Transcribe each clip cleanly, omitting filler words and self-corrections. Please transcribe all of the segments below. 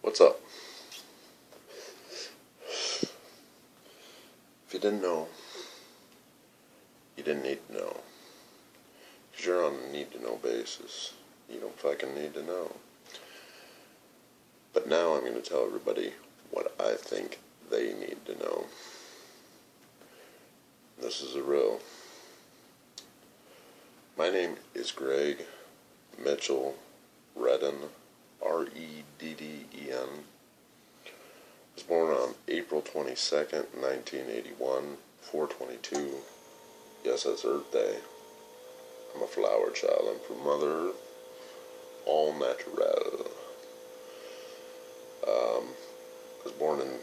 What's up? If you didn't know, you didn't need to know. Because you're on a need-to-know basis. You don't fucking need to know. But now I'm going to tell everybody what I think they need to know. This is a riddle. My name is Greg Mitchell Redden, Redden. I was born on April 22nd, 1981, 4/22. Yes, that's Earth Day. I'm a flower child. I'm from Mother Earth. All natural. I was born in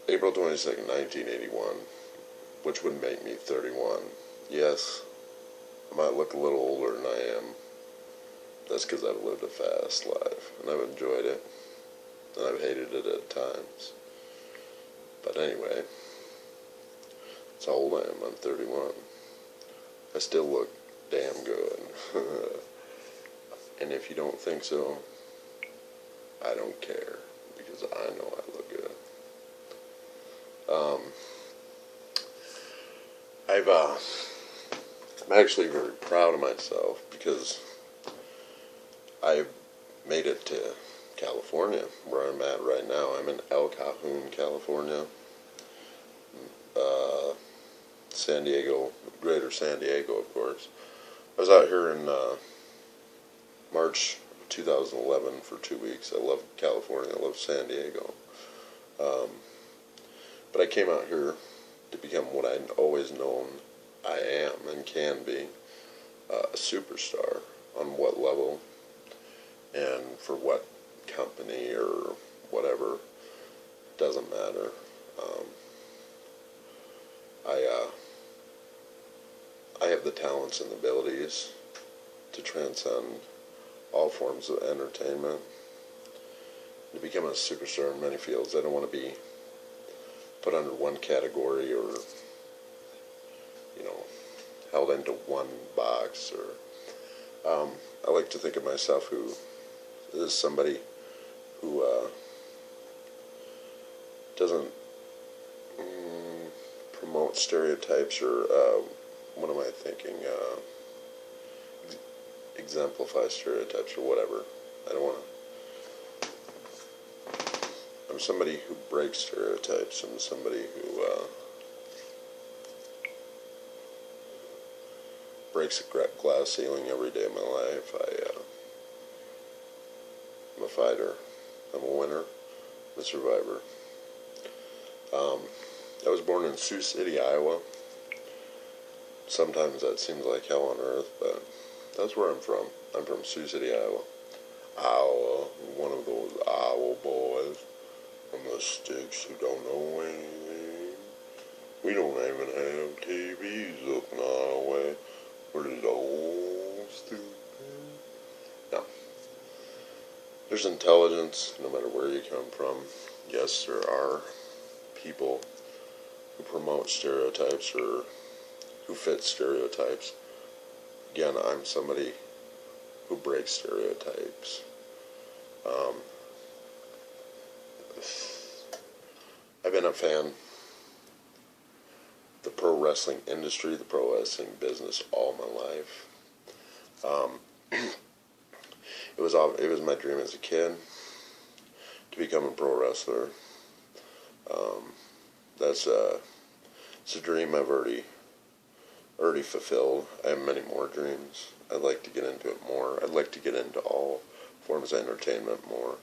April 22nd, 1981, which would make me 31. Yes, I might look a little older than I am. That's because I've lived a fast life, and I've enjoyed it, and I've hated it at times. But anyway, that's how old I am. I'm 31. I still look damn good. And if you don't think so, I don't care, because I know I look good. I'm actually very proud of myself because I've made it to California, where I'm at right now. I'm in El Cajon, California. San Diego, greater San Diego, of course. I was out here in March 2011 for 2 weeks. I love California. I love San Diego. But I came out here to become what I'd always known I am and can be, a superstar. On what level and for what company or whatever, doesn't matter. I have the talents and abilities to transcend all forms of entertainment, to become a superstar in many fields. I don't want to be put under one category or, held into one box. Or I like to think of myself who is somebody who doesn't promote stereotypes or what am I thinking? Exemplify stereotypes or whatever. I don't want to. I'm somebody who breaks stereotypes. I'm somebody who breaks a glass ceiling every day of my life. I'm a fighter. I'm a winner. I'm a survivor. I was born in Sioux City, Iowa. Sometimes that seems like hell on earth, but that's where I'm from. I'm from Sioux City, Iowa. Iowa, one of those Iowa boys from the sticks who don't know anything. We don't even have TVs up in Iowa. We're just old stupid. No. There's intelligence no matter where you come from. Yes, there are people who promote stereotypes or who fit stereotypes. Again, I'm somebody who breaks stereotypes. I've been a fan of the pro wrestling industry, the pro wrestling business all my life. It was my dream as a kid to become a pro wrestler. It's a dream I've already fulfilled. I have many more dreams. I'd like to get into it more. I'd like to get into all forms of entertainment more.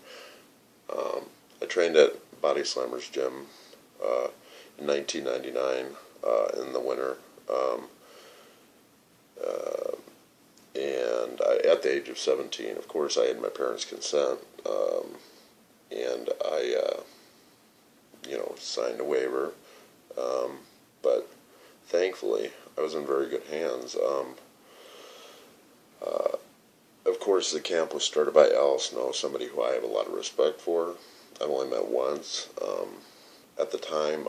I trained at Body Slammer's gym in 1999 in the winter. And at the age of 17, of course, I had my parents' consent. And I, signed a waiver. But thankfully, I was in very good hands. Of course, the camp was started by Al Snow, somebody who I have a lot of respect for. I've only met once. At the time,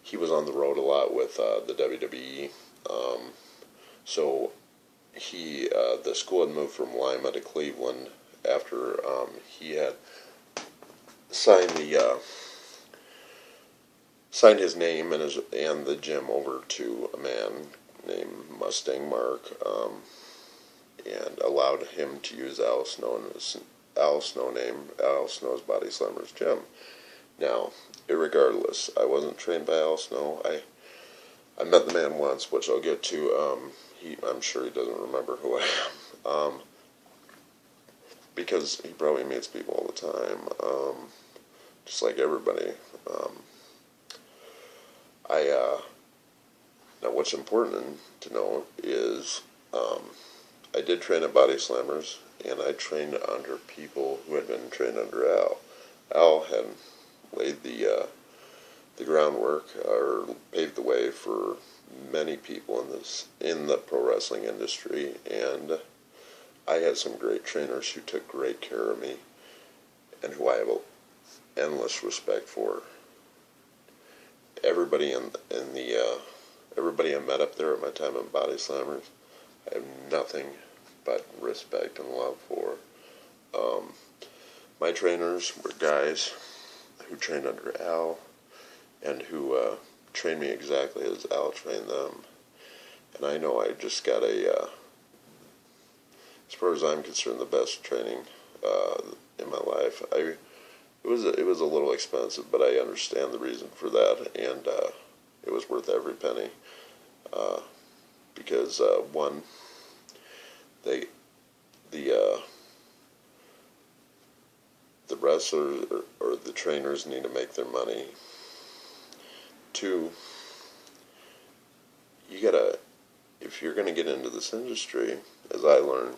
he was on the road a lot with the WWE. So the school had moved from Lima to Cleveland after he had signed signed his name and the gym over to a man named Mustang Mark, and allowed him to use Al Snow name, Al Snow's Body Slammers Gym. Now, irregardless, I wasn't trained by Al Snow. I met the man once, which I'll get to. I'm sure he doesn't remember who I am, because he probably meets people all the time, just like everybody. Now what's important to know is, I did train at Body Slammers, and I trained under people who had been trained under Al. Al had laid the groundwork, or paved the way for many people in the pro wrestling industry, and I had some great trainers who took great care of me, and who I have endless respect for. Everybody everybody I met up there at my time at Body Slammers, I have nothing but respect and love for. My trainers were guys who trained under Al, and who trained me exactly as Al trained them. And I know I just got as far as I'm concerned, the best training in my life. It was a little expensive, but I understand the reason for that, and it was worth every penny. Because one, the wrestlers or the trainers need to make their money. Two, if you're gonna get into this industry, as I learned,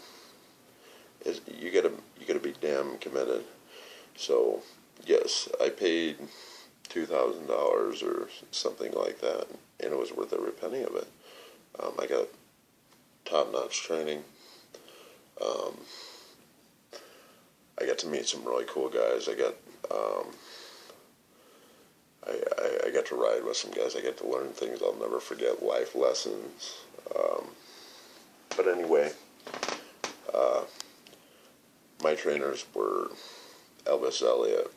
you gotta be damn committed. So yes, I paid $2,000 or something like that, and it was worth every penny of it. I got top-notch training. I got to meet some really cool guys. I got to ride with some guys. I got to learn things I'll never forget, life lessons. But anyway, my trainers were Elvis Elliott.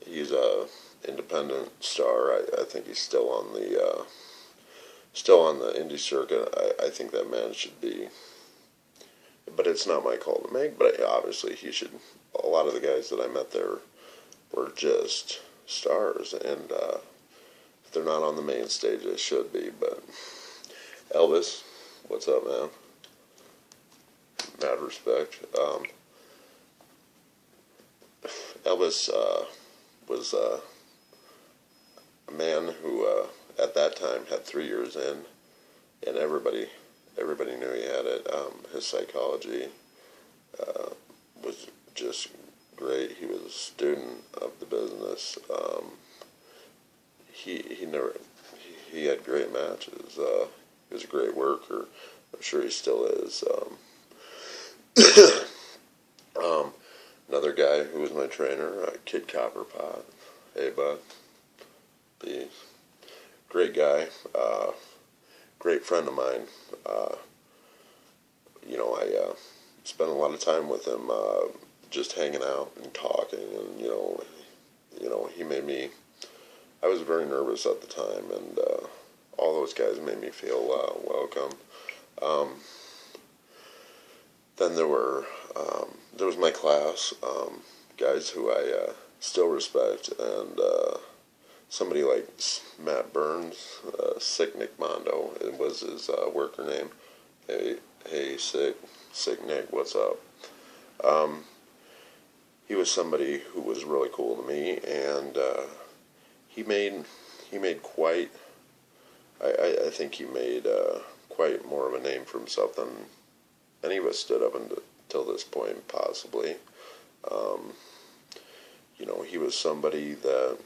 He's a independent star. I think he's still on the indie circuit. I think that man should be, but it's not my call to make. But obviously he should. A lot of the guys that I met there were just stars, and if they're not on the main stage, they should be. But Elvis, what's up, man? Mad respect. Elvis was a man who at that time had 3 years in, and everybody knew he had it. His psychology was just great. He was a student of the business. He had great matches. He was a great worker. I'm sure he still is. Another guy who was my trainer, Kid Copperpot. Hey, bud. Peace. Great guy. Great friend of mine. I spent a lot of time with him, just hanging out and talking, and he made me. I was very nervous at the time, and all those guys made me feel welcome. Then there was my class, guys who I still respect, and somebody like Matt Burns, Sick Nick Mondo, it was his worker name. Hey, Sick Nick, what's up? He was somebody who was really cool to me, and he made quite. I think he made quite more of a name for himself than any of us stood up until this point, possibly. He was somebody that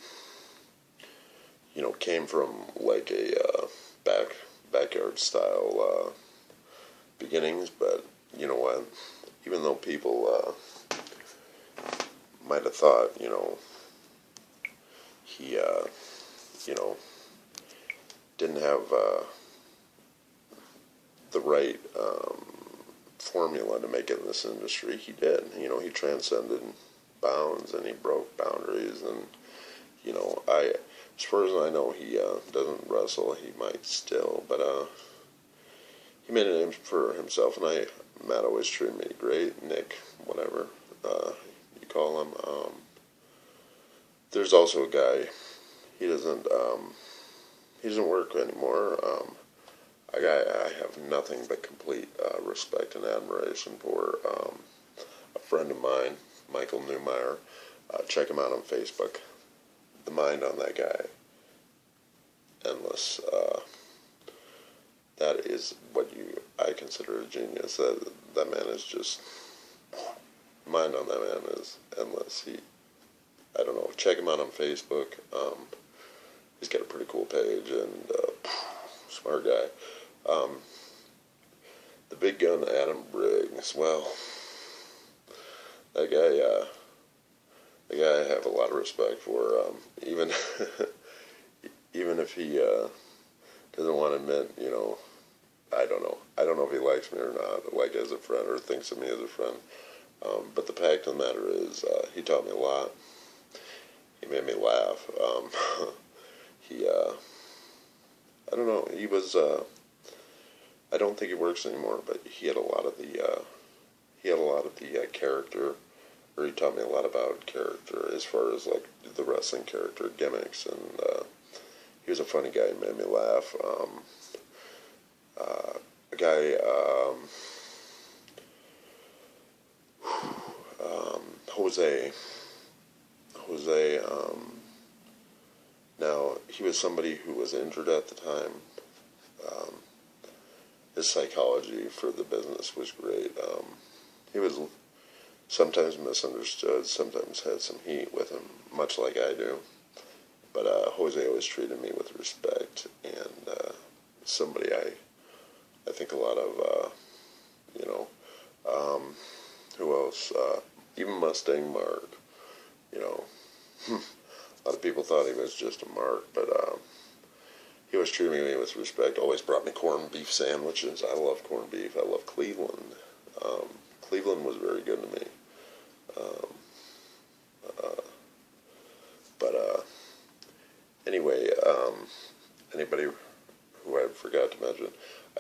came from like a backyard style beginnings, but you know what? Even though people might have thought, he didn't have the right formula to make it in this industry, he did. He transcended bounds and he broke boundaries. And as far as I know, he doesn't wrestle. He might still, but he made a name for himself. And Matt always treated me great. Nick, whatever you call him. There's also a guy. He doesn't work anymore. A guy I have nothing but complete respect and admiration for. A friend of mine, Michael Newmeyer. Check him out on Facebook. The mind on that guy, endless. That is what I consider a genius. That man is just, mind on that man is endless. I don't know. Check him out on Facebook. He's got a pretty cool page and smart guy. The big gun Adam Briggs. Well, that guy I have a lot of respect for. Even even if he doesn't want to admit, I don't know. I don't know if he likes me or not, like as a friend, or thinks of me as a friend. But the fact of the matter is, he taught me a lot. He made me laugh. I don't know. He was. I don't think he works anymore, but he had a lot of the. Character, or he taught me a lot about character as far as like the wrestling character gimmicks, and he was a funny guy. He made me laugh. A guy. Jose. Now, he was somebody who was injured at the time. His psychology for the business was great. He was sometimes misunderstood, sometimes had some heat with him, much like I do. But Jose always treated me with respect, and somebody I think a lot of, who else? Even Mustang Mark, a lot of people thought he was just a mark, but he was treating me with respect. Always brought me corned beef sandwiches. I love corned beef. I love Cleveland. Cleveland was very good to me. But anyway, anybody who I forgot to mention,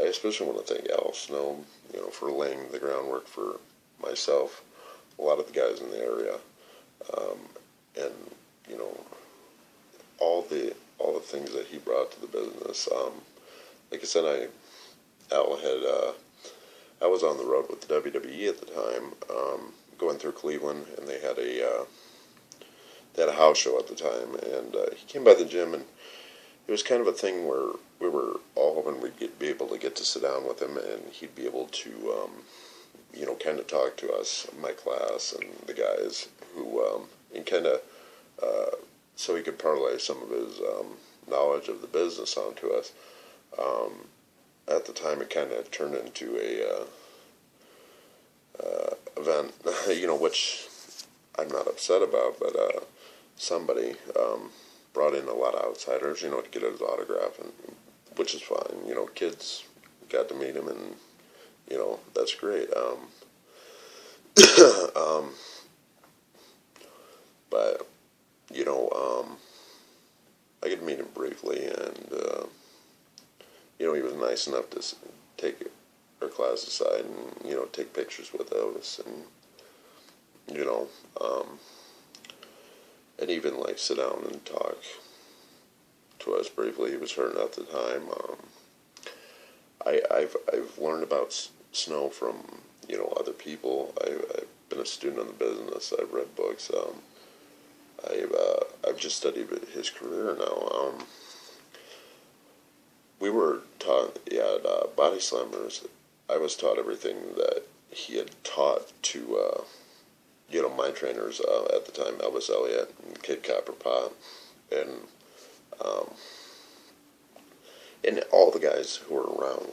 I especially want to thank Al Snow, for laying the groundwork for myself, a lot of the guys in the area, and all the things that he brought to the business. Like I said, I was on the road with the WWE at the time, going through Cleveland, and they had a house show at the time, and he came by the gym, and it was kind of a thing where we were all hoping we'd be able to get to sit down with him, and he'd be able to, kind of talk to us, my class, and the guys who, and kind of, so he could parlay some of his knowledge of the business onto us. At the time, it kind of turned into a event, which I'm not upset about, but somebody brought in a lot of outsiders, to get his autograph, and which is fine. Kids got to meet him, and that's great. But I could meet him briefly, and he was nice enough to take our class aside and take pictures with us, and and even like sit down and talk to us briefly. He was hurting at the time. I've learned about Snow from other people. I've been a student in the business. I've read books. I've just studied his career now. We were taught at Body Slammers. I was taught everything that he had taught to my trainers at the time, Elvis Elliott and Kid Copperpot, and all the guys who were around,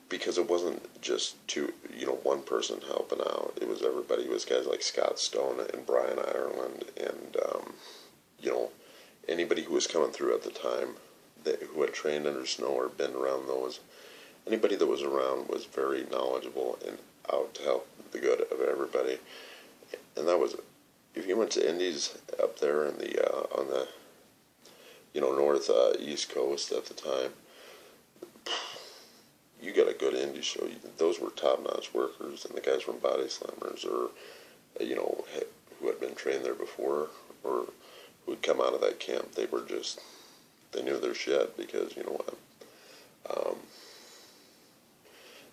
because it wasn't just one person helping out. It was everybody. It was guys like Scott Stone and Brian Ireland, and anybody who was coming through at the time who had trained under Snow or been around those. Anybody that was around was very knowledgeable and out to help the good of everybody. and that was, if you went to Indies up there in the on the north east coast at the time, you got a good indie show. Those were top-notch workers, and the guys from Body Slammers, or who had been trained there before, or who had come out of that camp, they knew their shit, because you know what.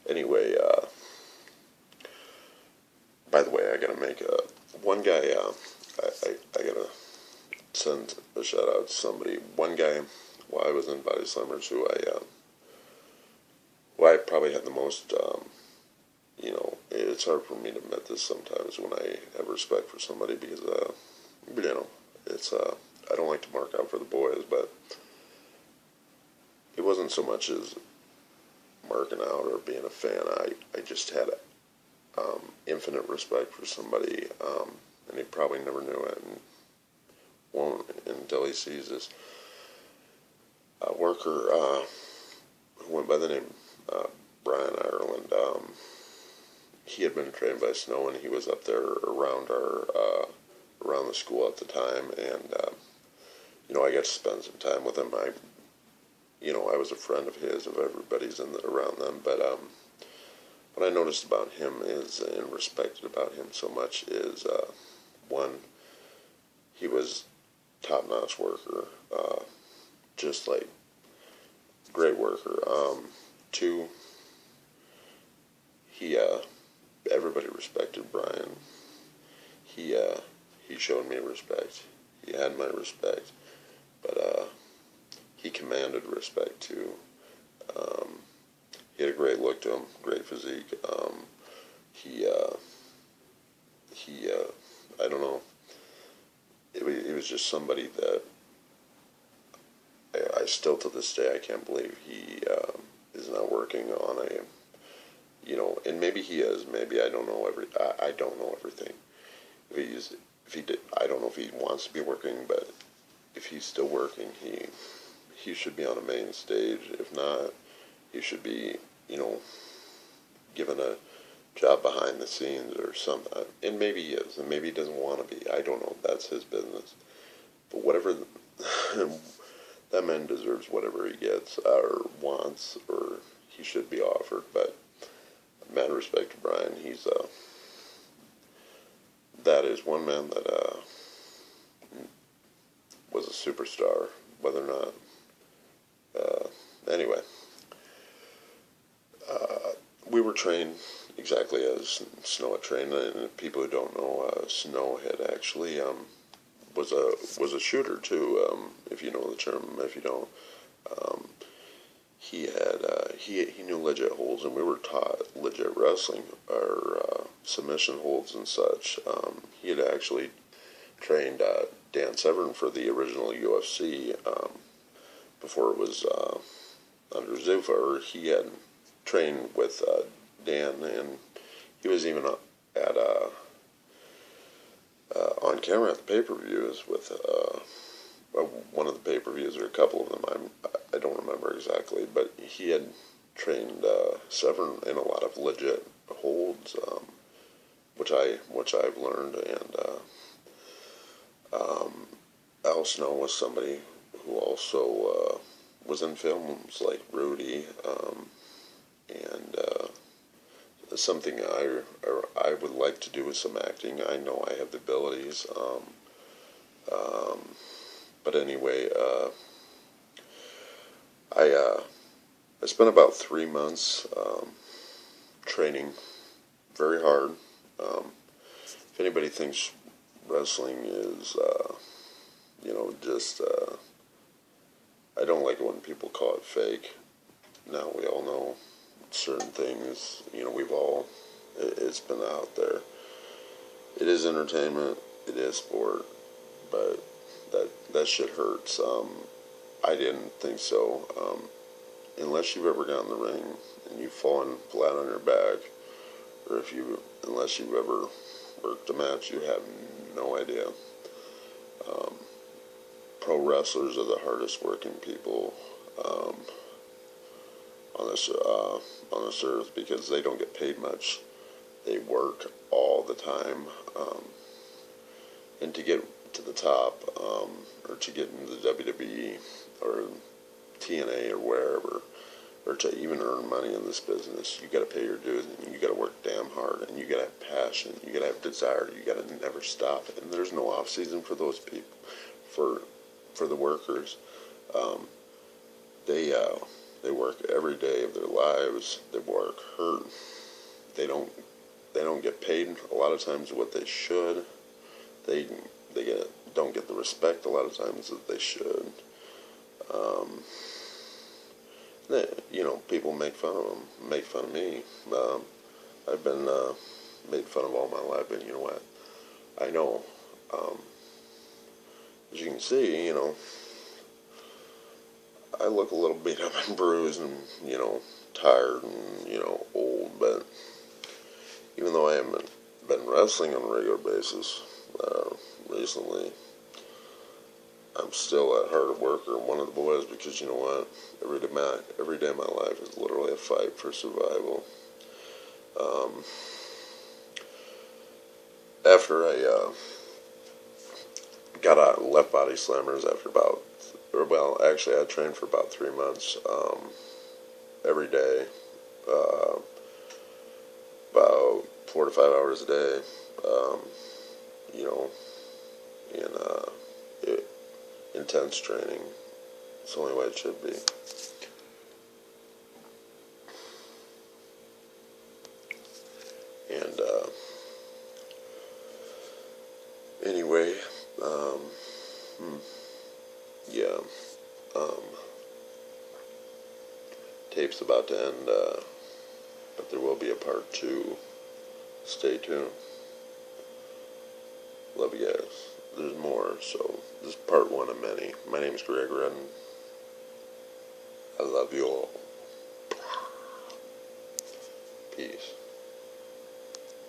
Anyway, by the way, I gotta make one guy. I gotta send a shout out to somebody. One guy, while I was in Body Slammers, who I probably had the most. It's hard for me to admit this sometimes when I have respect for somebody, because it's I don't like to mark out for the boys, but it wasn't so much as marking out or being a fan. I just had infinite respect for somebody, and he probably never knew it, and won't until he sees this worker who went by the name Brian Ireland. He had been trained by Snow, and he was up there around around the school at the time, and I got to spend some time with him. I was a friend of his, of everybody's around them, but what I noticed about him is, and respected about him so much, is one, he was top-notch worker, just like great worker. Two, he everybody respected Brian. He showed me respect. He had my respect, but he commanded respect too. He had a great look to him, great physique. I don't know. It was just somebody that I still to this day I can't believe he is not working on and maybe he is, maybe I don't know I don't know everything. If he did, I don't know if he wants to be working, but if he's still working, he should be on a main stage. If not, he should be, given a job behind the scenes or something. And maybe he is, and maybe he doesn't want to be. I don't know. That's his business. But whatever, that man deserves whatever he gets or wants, or he should be offered. But mad respect to Brian. That is one man that was a superstar, whether or not. Anyway, we were trained exactly as Snow had trained, and people who don't know, Snow had actually was a shooter too. If you know the term, if you don't, he had he knew legit holds, and we were taught legit wrestling or submission holds and such. He had actually trained Dan Severn for the original UFC before it was under Zuffa, or he had trained with Dan, and he was even at on camera at the pay-per-views with one of the pay-per-views, or a couple of them. I don't remember exactly, but he had trained Severn in a lot of legit holds, which I've learned, and Al Snow was somebody who also was in films like Rudy, and something I would like to do is some acting. I know I have the abilities, but anyway, I spent about 3 months training very hard. If anybody thinks wrestling is, just I don't like it when people call it fake. Now we all know certain things. It's been out there. It is entertainment. It is sport, but that shit hurts. I didn't think so. Unless you've ever gotten in the ring and you've fallen flat on your back, or unless you've ever worked a match, you have no idea. Pro wrestlers are the hardest working people on this earth, because they don't get paid much. They work all the time. and to get to the top, or to get into the WWE or TNA or wherever, or to even earn money in this business, you got to pay your dues, and you got to work damn hard, and you got to have passion, you got to have desire, you got to never stop. And there's no off season for those people, for the workers. Um, they work every day of their lives. They work hurt. They don't get paid a lot of times what they should. They don't get the respect a lot of times that they should. Um, People make fun of them, make fun of me. I've been made fun of all my life, but you know what? I know. As you can see, I look a little beat up and bruised and, tired and, old, but even though I haven't been wrestling on a regular basis recently, I'm still at heart a worker, one of the boys, because you know what? Every day of my life is literally a fight for survival. After I got out, left Body Slammers after actually I trained for about 3 months, every day, about 4 to 5 hours a day, you know, in intense training. It's the only way it should be. And anyway, yeah, tape's about to end, but there will be a part 2. Stay tuned. Love you guys. There's more, so this is part 1 of many. My name is Greg Redden. I love you all.